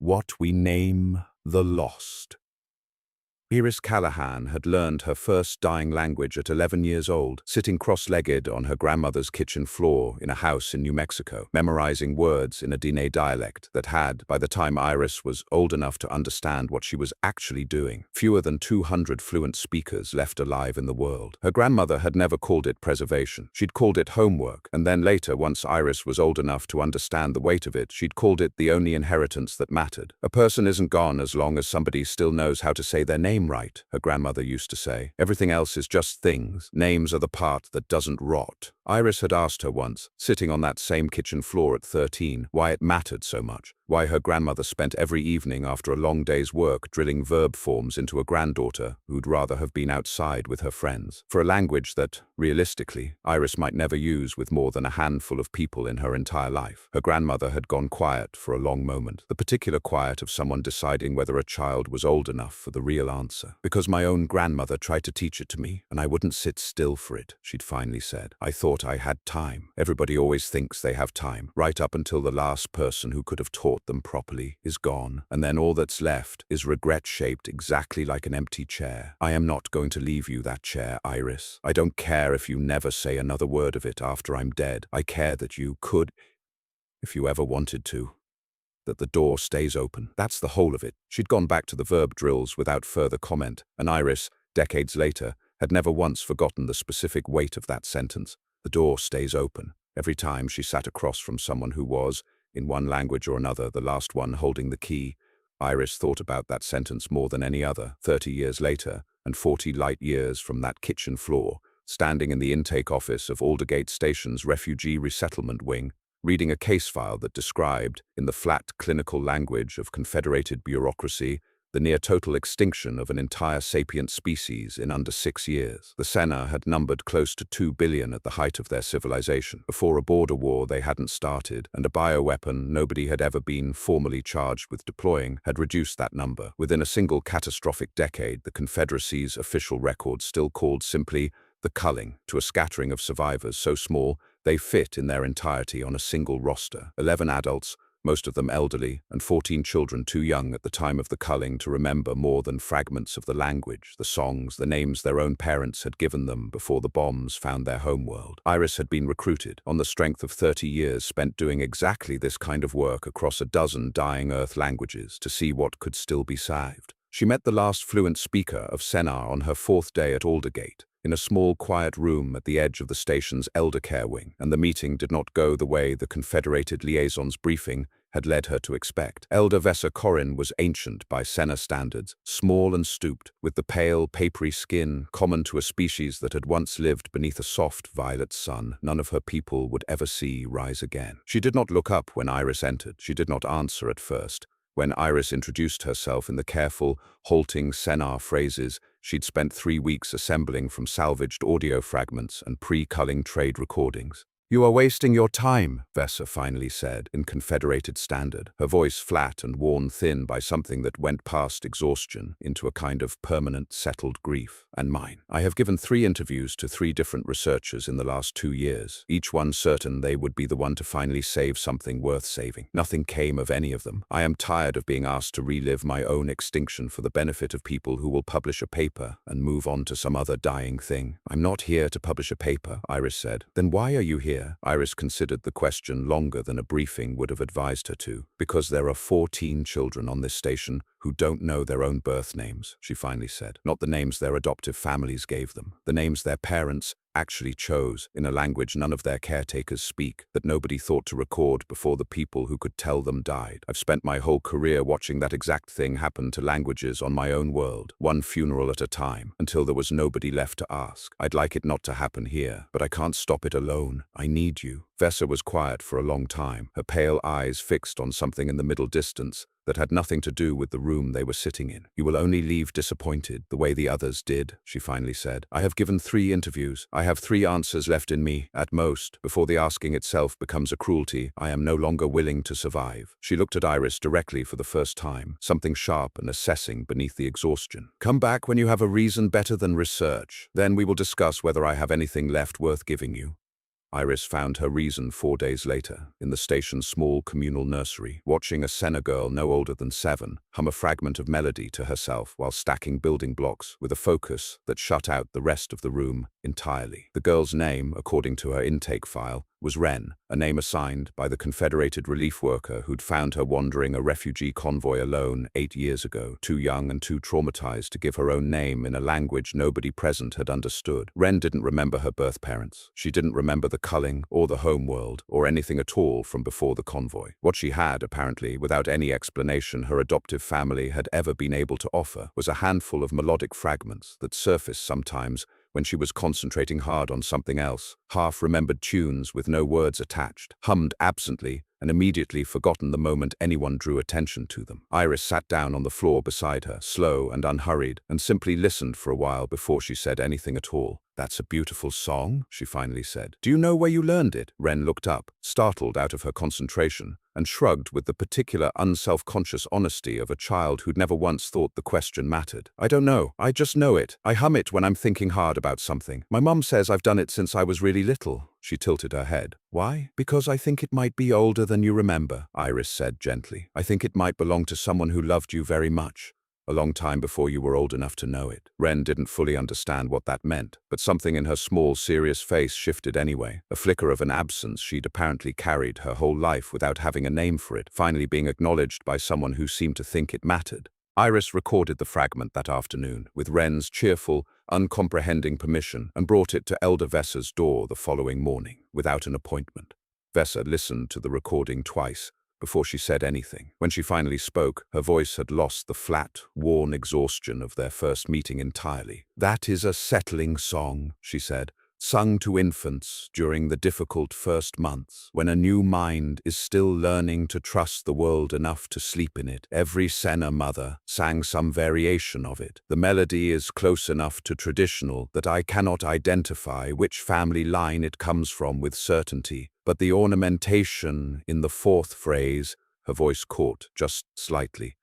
What we name the lost. Iris Callahan had learned her first dying language at 11 years old, sitting cross-legged on her grandmother's kitchen floor in a house in New Mexico, memorizing words in a Diné dialect that had, by the time Iris was old enough to understand what she was actually doing, fewer than 200 fluent speakers left alive in the world. Her grandmother had never called it preservation. She'd called it homework, and then later, once Iris was old enough to understand the weight of it, she'd called it the only inheritance that mattered. A person isn't gone as long as somebody still knows how to say their name right, her grandmother used to say. Everything else is just things. Names are the part that doesn't rot. Iris had asked her once, sitting on that same kitchen floor at 13, why it mattered so much, why her grandmother spent every evening after a long day's work drilling verb forms into a granddaughter who'd rather have been outside with her friends. For a language that, realistically, Iris might never use with more than a handful of people in her entire life. Her grandmother had gone quiet for a long moment, the particular quiet of someone deciding whether a child was old enough for the real answer. Because my own grandmother tried to teach it to me, and I wouldn't sit still for it, she'd finally said. I thought I had time. Everybody always thinks they have time, right up until the last person who could have taught them properly is gone, and then all that's left is regret shaped exactly like an empty chair. I am not going to leave you that chair, Iris. I don't care if you never say another word of it after I'm dead. I care that you could, if you ever wanted to, that the door stays open. That's the whole of it. She'd gone back to the verb drills without further comment, and Iris, decades later, had never once forgotten the specific weight of that sentence. The door stays open. Every time she sat across from someone who was, in one language or another, the last one holding the key, Iris thought about that sentence more than any other. 30 years later, and 40 light years from that kitchen floor, standing in the intake office of Aldergate Station's refugee resettlement wing, reading a case file that described, in the flat clinical language of Confederated bureaucracy, the near-total extinction of an entire sapient species in under 6 years. The Sennar had numbered close to 2 billion at the height of their civilization, before a border war they hadn't started, and a bioweapon nobody had ever been formally charged with deploying had reduced that number. Within a single catastrophic decade, the Confederacy's official record still called simply the culling, to a scattering of survivors so small they fit in their entirety on a single roster. 11 adults, most of them elderly, and 14 children too young at the time of the culling to remember more than fragments of the language, the songs, the names their own parents had given them before the bombs found their homeworld. Iris had been recruited, on the strength of 30 years spent doing exactly this kind of work across a dozen dying Earth languages, to see what could still be saved. She met the last fluent speaker of Sennar on her 4th day at Aldergate, in a small, quiet room at the edge of the station's elder care wing, and the meeting did not go the way the Confederated liaison's briefing had led her to expect. Elder Vessa Corrin was ancient by Sennar standards, small and stooped, with the pale, papery skin common to a species that had once lived beneath a soft violet sun none of her people would ever see rise again. She did not look up when Iris entered. She did not answer at first. When Iris introduced herself in the careful, halting Sennar phrases she'd spent 3 weeks assembling from salvaged audio fragments and pre-culling trade recordings. "You are wasting your time," Vessa finally said, in Confederated standard, her voice flat and worn thin by something that went past exhaustion into a kind of permanent, settled grief. "And mine. I have given 3 interviews to 3 different researchers in the last 2 years, each one certain they would be the one to finally save something worth saving. Nothing came of any of them. I am tired of being asked to relive my own extinction for the benefit of people who will publish a paper and move on to some other dying thing." "I'm not here to publish a paper," Iris said. "Then why are you here?" Iris considered the question longer than a briefing would have advised her to. "Because there are 14 children on this station who don't know their own birth names," she finally said. "Not the names their adoptive families gave them. The names their parents actually chose, in a language none of their caretakers speak, that nobody thought to record before the people who could tell them died. I've spent my whole career watching that exact thing happen to languages on my own world, one funeral at a time, until there was nobody left to ask. I'd like it not to happen here, but I can't stop it alone. I need you." Vessa was quiet for a long time, her pale eyes fixed on something in the middle distance that had nothing to do with the room they were sitting in. "You will only leave disappointed, the way the others did," she finally said. "I have given 3 interviews. I have 3 answers left in me, at most, before the asking itself becomes a cruelty I am no longer willing to survive." She looked at Iris directly for the first time, something sharp and assessing beneath the exhaustion. "Come back when you have a reason better than research. Then we will discuss whether I have anything left worth giving you." Iris found her reason 4 days later, in the station's small communal nursery, watching a Sennar girl no older than 7 hum a fragment of melody to herself while stacking building blocks with a focus that shut out the rest of the room entirely. The girl's name, according to her intake file, was Wren, a name assigned by the Confederated relief worker who'd found her wandering a refugee convoy alone 8 years ago, too young and too traumatized to give her own name in a language nobody present had understood. Wren didn't remember her birth parents. She didn't remember the culling or the home world or anything at all from before the convoy. What she had, apparently, without any explanation her adoptive family had ever been able to offer, was a handful of melodic fragments that surfaced sometimes when she was concentrating hard on something else, half-remembered tunes with no words attached, hummed absently and immediately forgotten the moment anyone drew attention to them. Iris sat down on the floor beside her, slow and unhurried, and simply listened for a while before she said anything at all. "That's a beautiful song," she finally said. "Do you know where you learned it?" Wren looked up, startled out of her concentration, and shrugged with the particular unself-conscious honesty of a child who'd never once thought the question mattered. "I don't know. I just know it. I hum it when I'm thinking hard about something. My mum says I've done it since I was really little." She tilted her head. "Why?" "Because I think it might be older than you remember," Iris said gently. "I think it might belong to someone who loved you very much. A long time before you were old enough to know it." Wren didn't fully understand what that meant, but something in her small, serious face shifted anyway. A flicker of an absence she'd apparently carried her whole life without having a name for it, finally being acknowledged by someone who seemed to think it mattered. Iris recorded the fragment that afternoon, with Wren's cheerful, uncomprehending permission, and brought it to Elder Vessa's door the following morning, without an appointment. Vessa listened to the recording twice before she said anything. When she finally spoke, her voice had lost the flat, worn exhaustion of their first meeting entirely. "That is a settling song," she said, "sung to infants during the difficult first months, when a new mind is still learning to trust the world enough to sleep in it. Every Sennar mother sang some variation of it. The melody is close enough to traditional that I cannot identify which family line it comes from with certainty, but the ornamentation in the fourth phrase," her voice caught just slightly.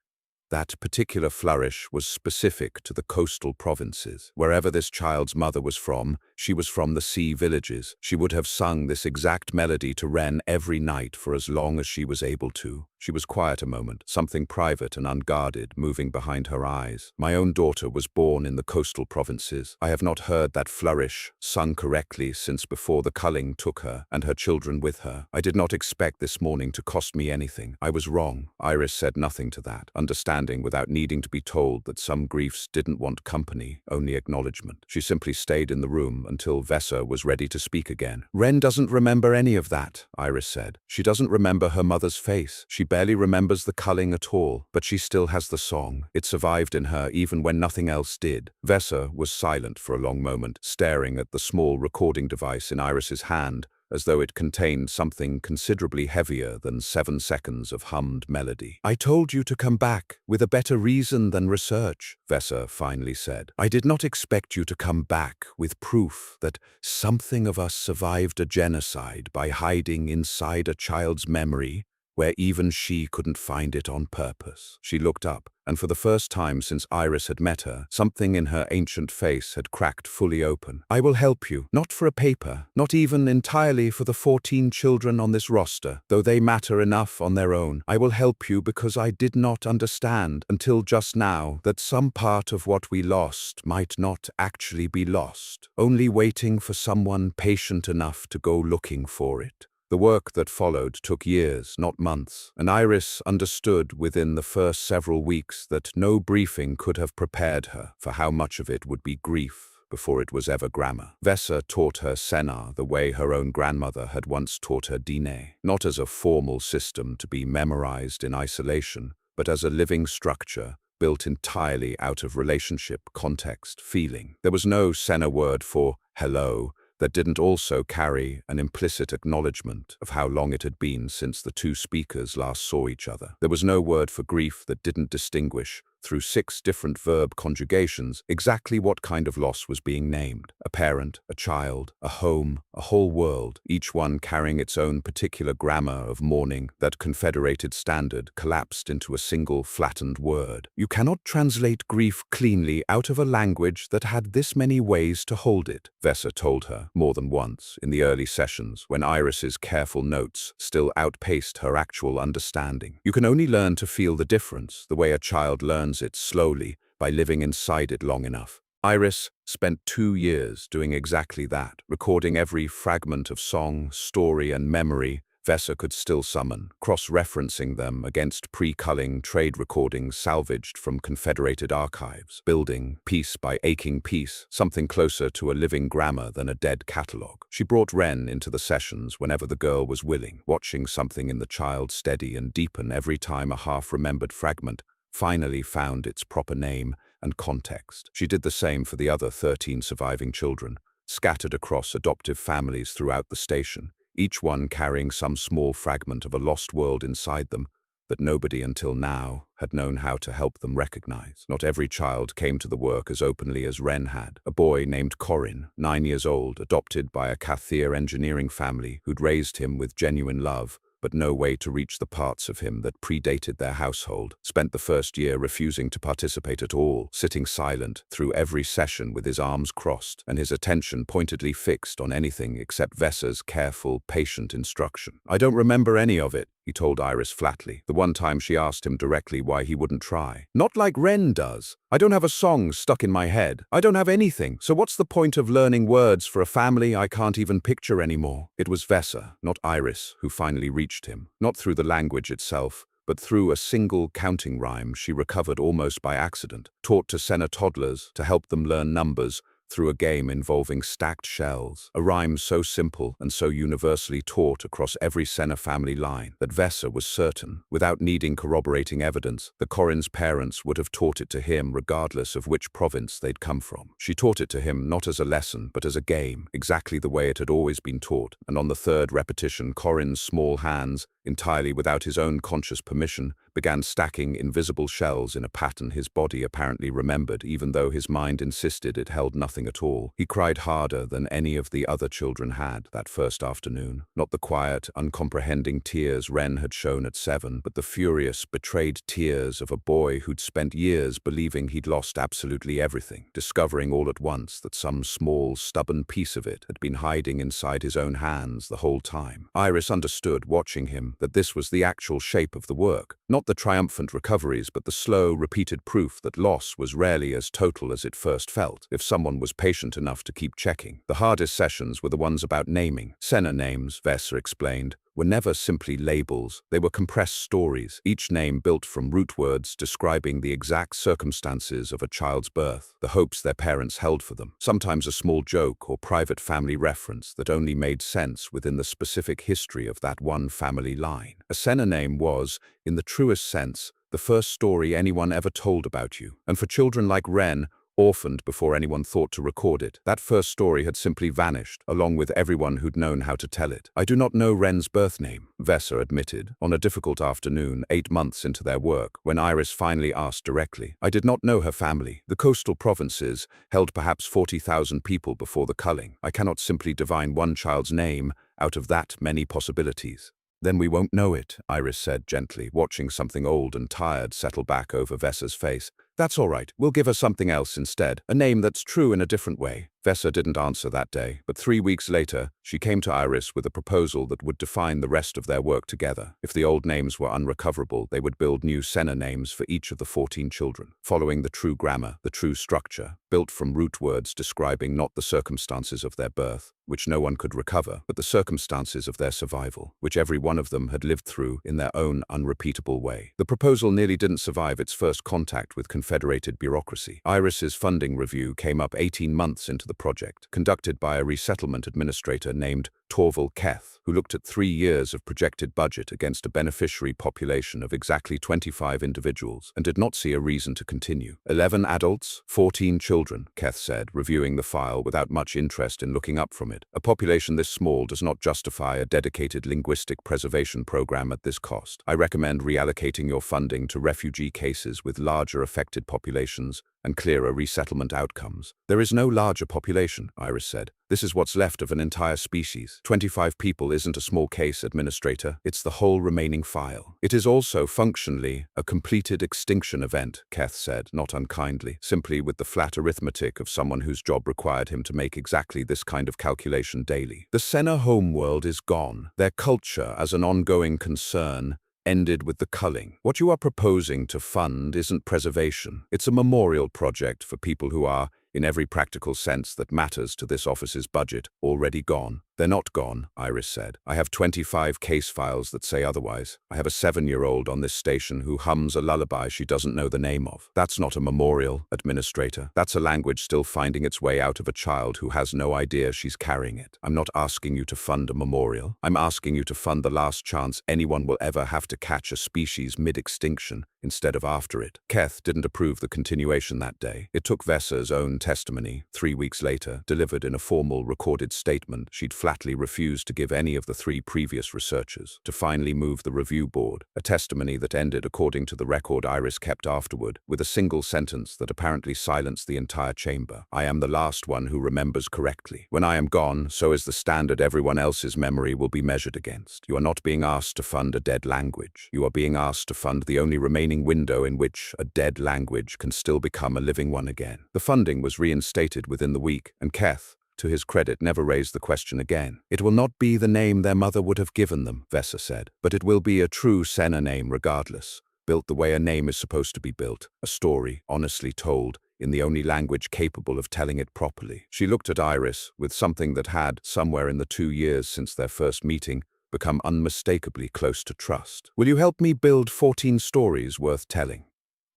That particular flourish was specific to the coastal provinces. Wherever this child's mother was from, she was from the sea villages. She would have sung this exact melody to Wren every night for as long as she was able to. She was quiet a moment, something private and unguarded moving behind her eyes. "My own daughter was born in the coastal provinces. I have not heard that flourish sung correctly since before the culling took her, and her children with her. I did not expect this morning to cost me anything. I was wrong." Iris said nothing to that, understanding without needing to be told that some griefs didn't want company, only acknowledgement. She simply stayed in the room until Vessa was ready to speak again. "Wren doesn't remember any of that," Iris said. "She doesn't remember her mother's face. She barely remembers the culling at all, but she still has the song. It survived in her even when nothing else did." Vessa was silent for a long moment, staring at the small recording device in Iris's hand, as though it contained something considerably heavier than 7 seconds of hummed melody. "I told you to come back with a better reason than research," Vessa finally said. "I did not expect you to come back with proof that something of us survived a genocide by hiding inside a child's memory where even she couldn't find it on purpose." She looked up, and for the first time since Iris had met her, something in her ancient face had cracked fully open. "I will help you, not for a paper, not even entirely for the 14 children on this roster, though they matter enough on their own. I will help you because I did not understand until just now that some part of what we lost might not actually be lost, only waiting for someone patient enough to go looking for it." The work that followed took years, not months, and Iris understood within the first several weeks that no briefing could have prepared her for how much of it would be grief before it was ever grammar. Vessa taught her Sennar the way her own grandmother had once taught her Dine, not as a formal system to be memorized in isolation, but as a living structure built entirely out of relationship, context, feeling. There was no Sennar word for hello that didn't also carry an implicit acknowledgement of how long it had been since the two speakers last saw each other. There was no word for grief that didn't distinguish through 6 different verb conjugations, exactly what kind of loss was being named. A parent, a child, a home, a whole world, each one carrying its own particular grammar of mourning. That confederated standard collapsed into a single flattened word. You cannot translate grief cleanly out of a language that had this many ways to hold it, Vessa told her more than once in the early sessions when Iris's careful notes still outpaced her actual understanding. You can only learn to feel the difference the way a child learns it slowly by living inside it long enough. Iris spent 2 years doing exactly that, recording every fragment of song, story, and memory Vessa could still summon, cross-referencing them against pre-culling trade recordings salvaged from Confederated archives, building, piece by aching piece, something closer to a living grammar than a dead catalogue. She brought Wren into the sessions whenever the girl was willing, watching something in the child steady and deepen every time a half-remembered fragment finally found its proper name and context. She did the same for the other 13 surviving children, scattered across adoptive families throughout the station, each one carrying some small fragment of a lost world inside them that nobody until now had known how to help them recognize. Not every child came to the work as openly as Wren had. A boy named Corrin, 9 years old, adopted by a Cathir engineering family who'd raised him with genuine love, but no way to reach the parts of him that predated their household, spent the first year refusing to participate at all, sitting silent through every session with his arms crossed and his attention pointedly fixed on anything except Vessa's careful, patient instruction. "I don't remember any of it," he told Iris flatly, the one time she asked him directly why he wouldn't try. "Not like Wren does. I don't have a song stuck in my head. I don't have anything. So what's the point of learning words for a family I can't even picture anymore?" It was Vessa, not Iris, who finally reached him, not through the language itself, but through a single counting rhyme she recovered almost by accident, taught to Sennar toddlers to help them learn numbers through a game involving stacked shells, a rhyme so simple and so universally taught across every Sennar family line that Vessa was certain, without needing corroborating evidence, that Corrin's parents would have taught it to him regardless of which province they'd come from. She taught it to him not as a lesson, but as a game, exactly the way it had always been taught, and on the third repetition, Corrin's small hands, entirely without his own conscious permission, began stacking invisible shells in a pattern his body apparently remembered, even though his mind insisted it held nothing at all. He cried harder than any of the other children had that first afternoon. Not the quiet, uncomprehending tears Wren had shown at 7, but the furious, betrayed tears of a boy who'd spent years believing he'd lost absolutely everything, discovering all at once that some small, stubborn piece of it had been hiding inside his own hands the whole time. Iris understood, watching him, that this was the actual shape of the work, not the triumphant recoveries, but the slow, repeated proof that loss was rarely as total as it first felt, if someone was patient enough to keep checking. The hardest sessions were the ones about naming. Sennar names, Vessa explained, were never simply labels, they were compressed stories, each name built from root words describing the exact circumstances of a child's birth, the hopes their parents held for them, sometimes a small joke or private family reference that only made sense within the specific history of that one family line. A Sennar name was, in the truest sense, the first story anyone ever told about you, and for children like Wren, orphaned before anyone thought to record it, that first story had simply vanished, along with everyone who'd known how to tell it. "I do not know Wren's birth name," Vessa admitted, on a difficult afternoon 8 months into their work, when Iris finally asked directly. "I did not know her family. The coastal provinces held perhaps 40,000 people before the culling. I cannot simply divine one child's name out of that many possibilities." "Then we won't know it," Iris said gently, watching something old and tired settle back over Vessa's face. "That's all right. We'll give her something else instead. A name that's true in a different way." Vessa didn't answer that day, but 3 weeks later, she came to Iris with a proposal that would define the rest of their work together. If the old names were unrecoverable, they would build new Sennar names for each of the 14 children, following the true grammar, the true structure, built from root words describing not the circumstances of their birth, which no one could recover, but the circumstances of their survival, which every one of them had lived through in their own unrepeatable way. The proposal nearly didn't survive its first contact with Confederated bureaucracy. Iris's funding review came up 18 months into the project, conducted by a resettlement administrator named Torval Keth, who looked at 3 years of projected budget against a beneficiary population of exactly 25 individuals and did not see a reason to continue. 11 adults, 14 children, Keth said, reviewing the file without much interest in looking up from it. A population this small does not justify a dedicated linguistic preservation program at this cost. I recommend reallocating your funding to refugee cases with larger affected populations and clearer resettlement outcomes. There is no larger population, Iris said. This is what's left of an entire species. 25 people isn't a small case, Administrator. It's the whole remaining file. It is also functionally a completed extinction event, Keth said, not unkindly, simply with the flat arithmetic of someone whose job required him to make exactly this kind of calculation daily. The Sennar homeworld is gone. Their culture, as an ongoing concern, ended with the culling. What you are proposing to fund isn't preservation. It's a memorial project for people who are, in every practical sense that matters to this office's budget, already gone. They're not gone, Iris said. I have 25 case files that say otherwise. I have a 7-year-old on this station who hums a lullaby she doesn't know the name of. That's not a memorial, Administrator. That's a language still finding its way out of a child who has no idea she's carrying it. I'm not asking you to fund a memorial. I'm asking you to fund the last chance anyone will ever have to catch a species mid-extinction instead of after it. Keth didn't approve the continuation that day. It took Vessa's own testimony, 3 weeks later, delivered in a formal recorded statement she'd flatly refused to give any of the 3 previous researchers, to finally move the review board, a testimony that ended, according to the record Iris kept afterward, with a single sentence that apparently silenced the entire chamber. I am the last one who remembers correctly. When I am gone, so is the standard everyone else's memory will be measured against. You are not being asked to fund a dead language. You are being asked to fund the only remaining window in which a dead language can still become a living one again. The funding was reinstated within the week, and Keth, to his credit, never raised the question again. It will not be the name their mother would have given them, Vessa said, but it will be a true Sennar name regardless, built the way a name is supposed to be built, a story, honestly told, in the only language capable of telling it properly. She looked at Iris with something that had, somewhere in the 2 years since their first meeting, become unmistakably close to trust. Will you help me build 14 stories worth telling?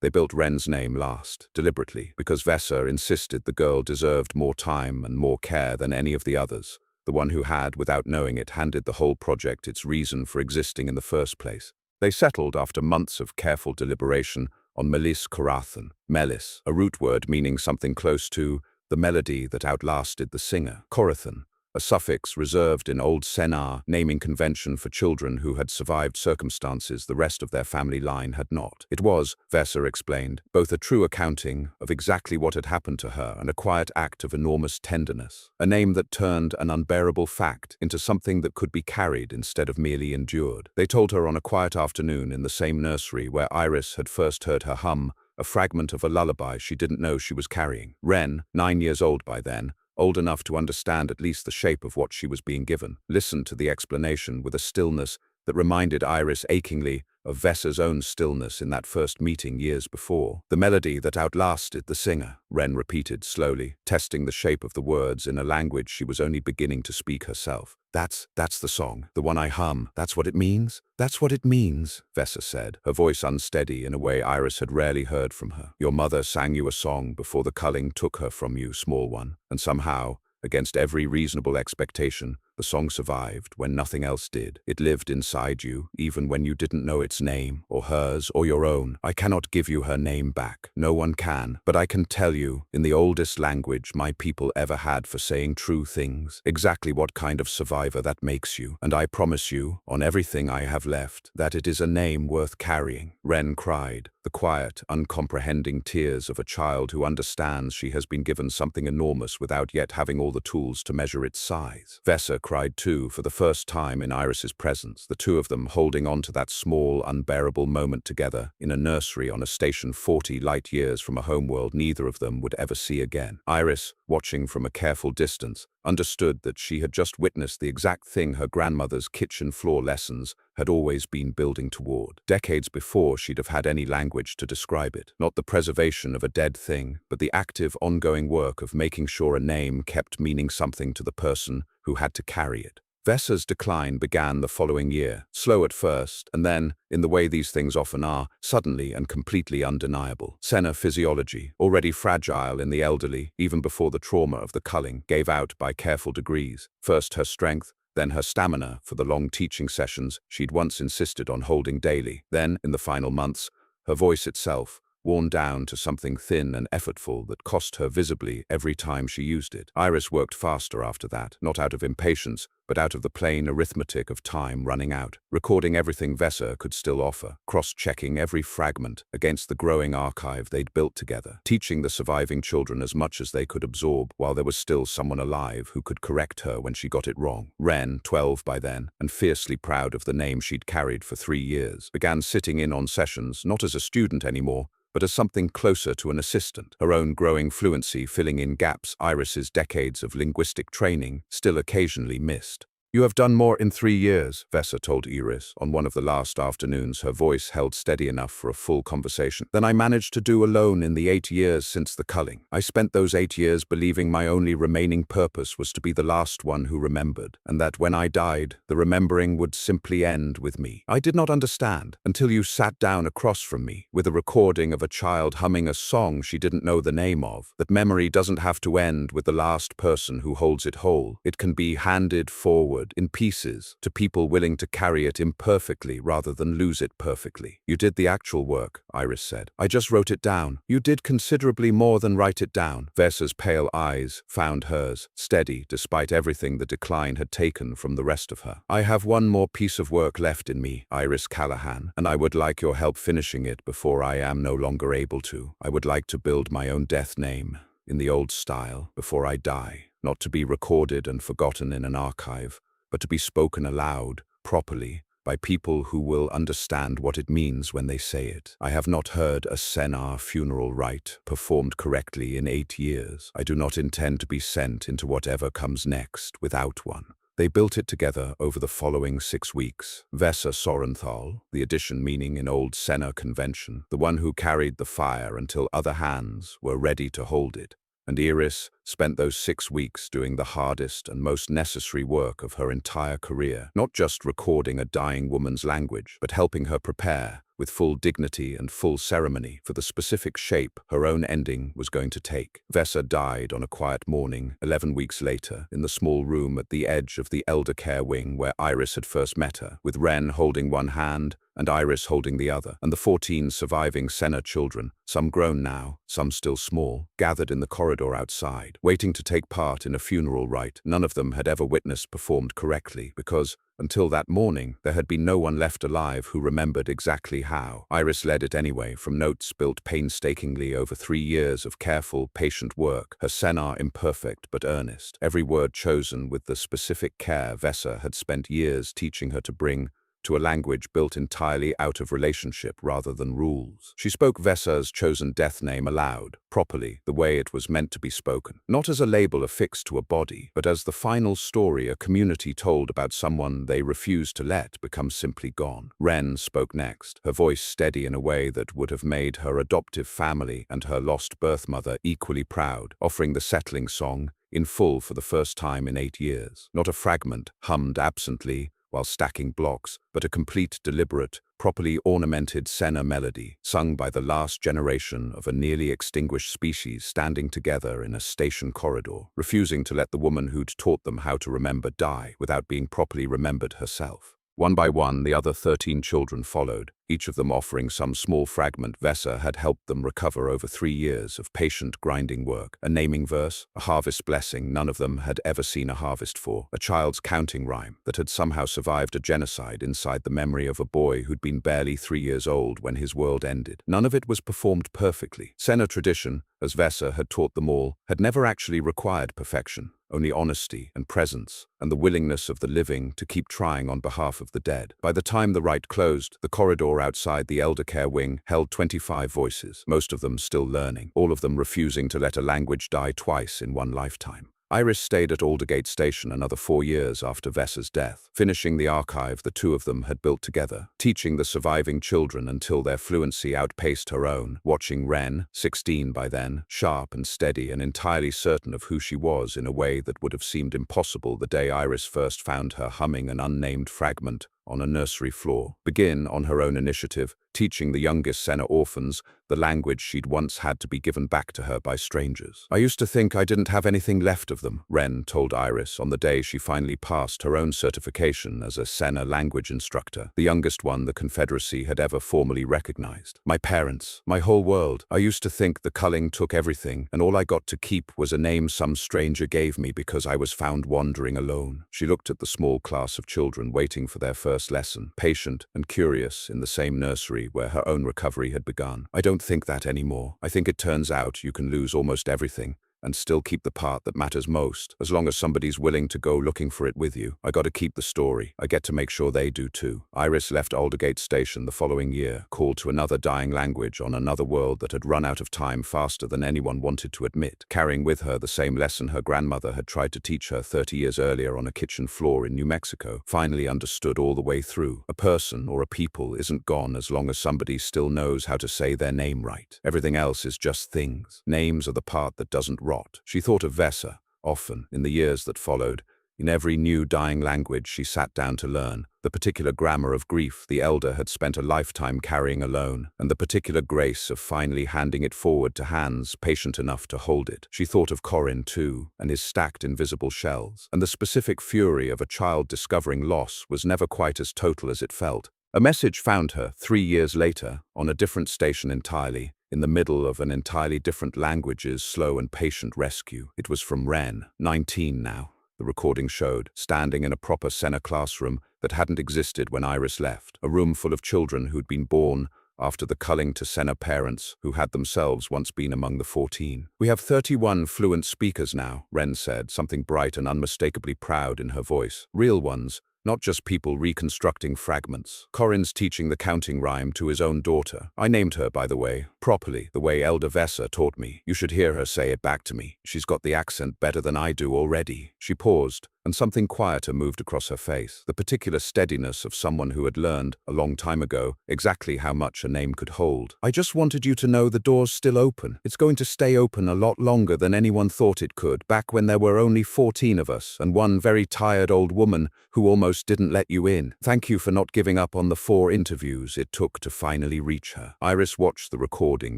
They built Wren's name last, deliberately, because Vessa insisted the girl deserved more time and more care than any of the others, the one who had, without knowing it, handed the whole project its reason for existing in the first place. They settled, after months of careful deliberation, on Melis Corathan, Melis, a root word meaning something close to the melody that outlasted the singer, Corathan, a suffix reserved in Old Sennar naming convention for children who had survived circumstances the rest of their family line had not. It was, Vessa explained, both a true accounting of exactly what had happened to her and a quiet act of enormous tenderness, a name that turned an unbearable fact into something that could be carried instead of merely endured. They told her on a quiet afternoon in the same nursery where Iris had first heard her hum a fragment of a lullaby she didn't know she was carrying. Wren, 9 years old by then, old enough to understand at least the shape of what she was being given, listened to the explanation with a stillness that reminded Iris achingly of Vessa's own stillness in that first meeting years before. The melody that outlasted the singer, Wren repeated slowly, testing the shape of the words in a language she was only beginning to speak herself. That's the song, the one I hum. That's what it means? That's what it means, Vessa said, her voice unsteady in a way Iris had rarely heard from her. Your mother sang you a song before the culling took her from you, small one, and somehow, against every reasonable expectation, the song survived when nothing else did. It lived inside you, even when you didn't know its name, or hers, or your own. I cannot give you her name back. No one can. But I can tell you, in the oldest language my people ever had for saying true things, exactly what kind of survivor that makes you. And I promise you, on everything I have left, that it is a name worth carrying. Wren cried, the quiet, uncomprehending tears of a child who understands she has been given something enormous without yet having all the tools to measure its size. Vessa cried too, for the first time in Iris's presence, the two of them holding on to that small, unbearable moment together in a nursery on a station 40 light years from a homeworld neither of them would ever see again. Iris, watching from a careful distance, understood that she had just witnessed the exact thing her grandmother's kitchen floor lessons had always been building toward. Decades before she'd have had any language to describe it. Not the preservation of a dead thing, but the active, ongoing work of making sure a name kept meaning something to the person who had to carry it. Vessa's decline began the following year, slow at first, and then, in the way these things often are, suddenly and completely undeniable. Sennar physiology, already fragile in the elderly, even before the trauma of the culling, gave out by careful degrees. First her strength, Then her stamina for the long teaching sessions she'd once insisted on holding daily. Then, in the final months, her voice itself, worn down to something thin and effortful that cost her visibly every time she used it. Iris worked faster after that, not out of impatience, but out of the plain arithmetic of time running out, recording everything Vessa could still offer, cross-checking every fragment against the growing archive they'd built together, teaching the surviving children as much as they could absorb while there was still someone alive who could correct her when she got it wrong. Wren, 12 by then, and fiercely proud of the name she'd carried for 3 years, began sitting in on sessions not as a student anymore, but as something closer to an assistant, her own growing fluency filling in gaps Iris's decades of linguistic training still occasionally missed. "You have done more in 3 years," Vessa told Iris on one of the last afternoons her voice held steady enough for a full conversation, "than I managed to do alone in the 8 years since the culling. I spent those 8 years believing my only remaining purpose was to be the last one who remembered, and that when I died, the remembering would simply end with me. I did not understand until you sat down across from me with a recording of a child humming a song she didn't know the name of, that memory doesn't have to end with the last person who holds it whole. It can be handed forward in pieces to people willing to carry it imperfectly rather than lose it perfectly." "You did the actual work," Iris said. "I just wrote it down." "You did considerably more than write it down." Vessa's pale eyes found hers, steady despite everything the decline had taken from the rest of her. "I have one more piece of work left in me, Iris Callahan, and I would like your help finishing it before I am no longer able to. I would like to build my own death name, in the old style, before I die, not to be recorded and forgotten in an archive, but to be spoken aloud, properly, by people who will understand what it means when they say it. I have not heard a Sennar funeral rite performed correctly in 8 years. I do not intend to be sent into whatever comes next without one." They built it together over the following 6 weeks. Vessa Sorenthal, the addition meaning in old Sennar convention, the one who carried the fire until other hands were ready to hold it. And Iris spent those 6 weeks doing the hardest and most necessary work of her entire career, not just recording a dying woman's language, but helping her prepare, with full dignity and full ceremony, for the specific shape her own ending was going to take. Vessa died on a quiet morning, 11 weeks later, in the small room at the edge of the elder care wing where Iris had first met her, with Wren holding one hand and Iris holding the other, and the 14 surviving Sennar children, some grown now, some still small, gathered in the corridor outside, waiting to take part in a funeral rite none of them had ever witnessed performed correctly, because, until that morning, there had been no one left alive who remembered exactly how. Iris led it anyway, from notes built painstakingly over 3 years of careful, patient work, her Sennar imperfect but earnest, every word chosen with the specific care Vessa had spent years teaching her to bring to a language built entirely out of relationship rather than rules. She spoke Vessa's chosen death name aloud, properly, the way it was meant to be spoken, not as a label affixed to a body, but as the final story a community told about someone they refused to let become simply gone. Wren spoke next, her voice steady in a way that would have made her adoptive family and her lost birth mother equally proud, offering the settling song in full for the first time in 8 years. Not a fragment hummed absently while stacking blocks, but a complete, deliberate, properly ornamented Sennar melody, sung by the last generation of a nearly extinguished species standing together in a station corridor, refusing to let the woman who'd taught them how to remember die without being properly remembered herself. One by one, the other 13 children followed, each of them offering some small fragment Vessa had helped them recover over 3 years of patient grinding work. A naming verse, a harvest blessing none of them had ever seen a harvest for, a child's counting rhyme that had somehow survived a genocide inside the memory of a boy who'd been barely 3 years old when his world ended. None of it was performed perfectly. Sennar tradition, as Vessa had taught them all, had never actually required perfection. Only honesty and presence, and the willingness of the living to keep trying on behalf of the dead. By the time the rite closed, the corridor outside the elder care wing held 25 voices, most of them still learning, all of them refusing to let a language die twice in one lifetime. Iris stayed at Aldergate Station another 4 years after Vessa's death, finishing the archive the two of them had built together, teaching the surviving children until their fluency outpaced her own, watching Wren, 16 by then, sharp and steady and entirely certain of who she was in a way that would have seemed impossible the day Iris first found her humming an unnamed fragment on a nursery floor, begin on her own initiative, teaching the youngest Sennar orphans the language she'd once had to be given back to her by strangers. "I used to think I didn't have anything left of them," Wren told Iris on the day she finally passed her own certification as a Sennar language instructor, the youngest one the Confederacy had ever formally recognized. "My parents, my whole world. I used to think the culling took everything, and all I got to keep was a name some stranger gave me because I was found wandering alone." She looked at the small class of children waiting for their first lesson, patient and curious in the same nursery where her own recovery had begun. "I don't think that anymore. I think it turns out you can lose almost everything and still keep the part that matters most, as long as somebody's willing to go looking for it with you. I got to keep the story. I get to make sure they do too." Iris left Aldergate Station the following year, called to another dying language on another world that had run out of time faster than anyone wanted to admit, carrying with her the same lesson her grandmother had tried to teach her 30 years earlier on a kitchen floor in New Mexico, finally understood all the way through. A person or a people isn't gone as long as somebody still knows how to say their name right. Everything else is just things. Names are the part that doesn't rot. She thought of Vessa, often, in the years that followed. In every new dying language she sat down to learn, the particular grammar of grief the elder had spent a lifetime carrying alone, and the particular grace of finally handing it forward to hands patient enough to hold it. She thought of Corrin, too, and his stacked invisible shells, and the specific fury of a child discovering loss was never quite as total as it felt. A message found her, 3 years later, on a different station entirely, in the middle of an entirely different language's slow and patient rescue. It was from Wren, 19 now, the recording showed, standing in a proper Sennar classroom that hadn't existed when Iris left, a room full of children who'd been born after the culling to Sennar parents who had themselves once been among the 14. "We have 31 fluent speakers now," Wren said, something bright and unmistakably proud in her voice. "Real ones. Not just people reconstructing fragments. Corrin's teaching the counting rhyme to his own daughter. I named her, by the way, properly, the way Elder Vessa taught me. You should hear her say it back to me. She's got the accent better than I do already." She paused, and something quieter moved across her face, the particular steadiness of someone who had learned, a long time ago, exactly how much a name could hold. "I just wanted you to know the door's still open. It's going to stay open a lot longer than anyone thought it could, back when there were only 14 of us, and one very tired old woman who almost didn't let you in. Thank you for not giving up on the 4 interviews it took to finally reach her." Iris watched the recording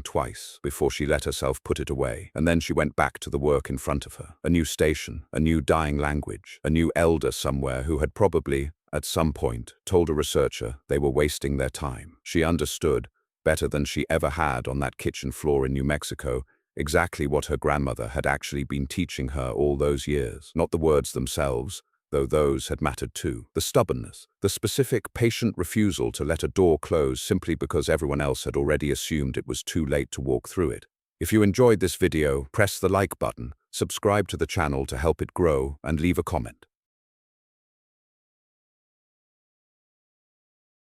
twice before she let herself put it away, and then she went back to the work in front of her. A new station, a new dying language, a new elder somewhere who had probably, at some point, told a researcher they were wasting their time. She understood, better than she ever had on that kitchen floor in New Mexico, exactly what her grandmother had actually been teaching her all those years. Not the words themselves, though those had mattered too. The stubbornness, the specific, patient refusal to let a door close simply because everyone else had already assumed it was too late to walk through it. If you enjoyed this video, press the like button, subscribe to the channel to help it grow, and leave a comment.